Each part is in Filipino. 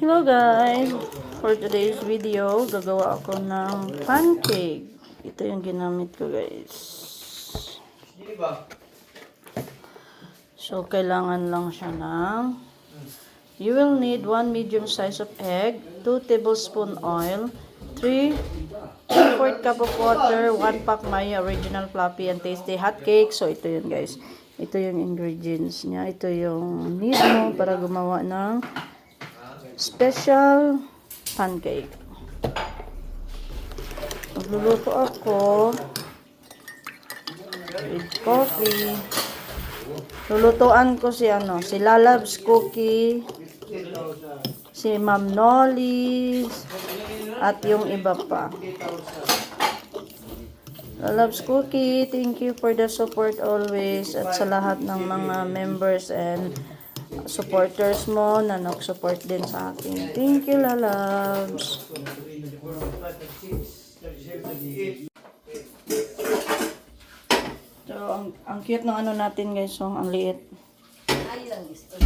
Hello guys! For today's video, gagawa ako ng pancake. Ito yung ginamit ko guys. So, kailangan lang siya ng you will need 1 medium size of egg, 2 tablespoon oil, 3/4 cup of water, 1 pack Maya original fluffy and tasty hot cake. So, ito yun guys. Ito yung ingredients niya. Ito yung need mo para gumawa ng special pancake. Magluluto ako with coffee. Lulutuan ko si Lalabs Cookie, si Ma'am Nolly's, at yung iba pa. Lalabs Cookie, thank you for the support always, at sa lahat ng mga members and supporters mo na nag-support din sa akin. Thank you, Lalabs. So, ang cute ng natin guys, so, ang liit. Ay, lang gusto.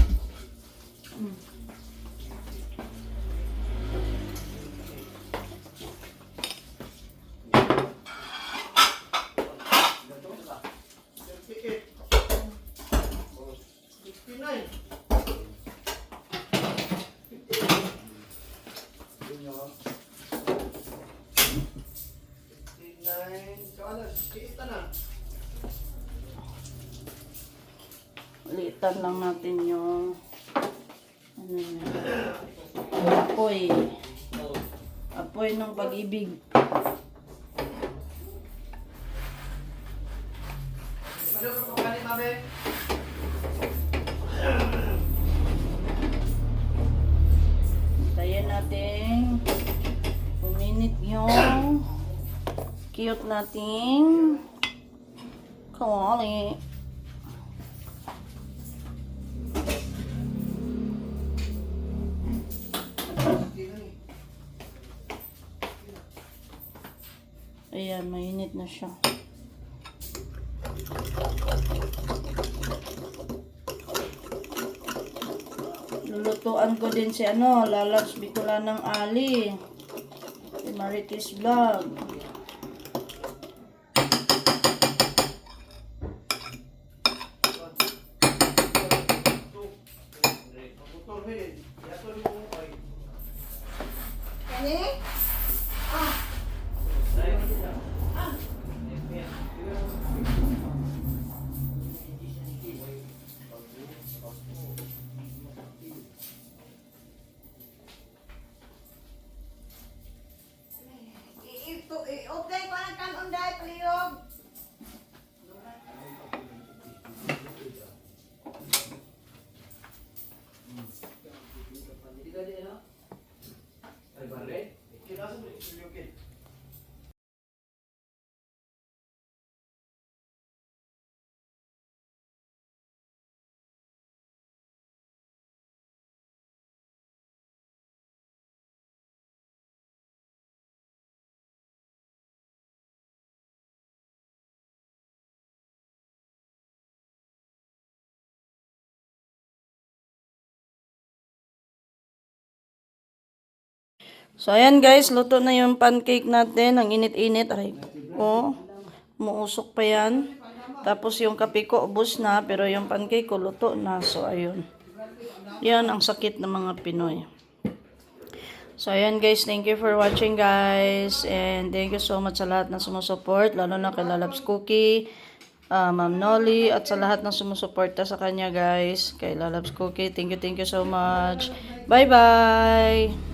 Liitan lang natin yung apoy ng pag-ibig. Tayan natin uminit yung cute nating kawali. Ayan, mainit na siya. Lulutuan ko din si Lalabs Bicolanang Ali. Si Marites Vlog. Okay, parang kanon dahil paliyog. So, ayan guys, luto na yung pancake natin. Ang init-init. Aray ko, muusok pa yan. Tapos yung kape ko, ubos na. Pero yung pancake ko, luto na. So, ayun. Yan ang sakit ng mga Pinoy. So, ayan guys, thank you for watching guys. And thank you so much sa lahat na sumusupport. Lalo na kay Lalabs Cookie, Ma'am Nolly, at sa lahat na sumusuporta sa kanya guys. Kay Lalabs Cookie, thank you so much. Bye-bye!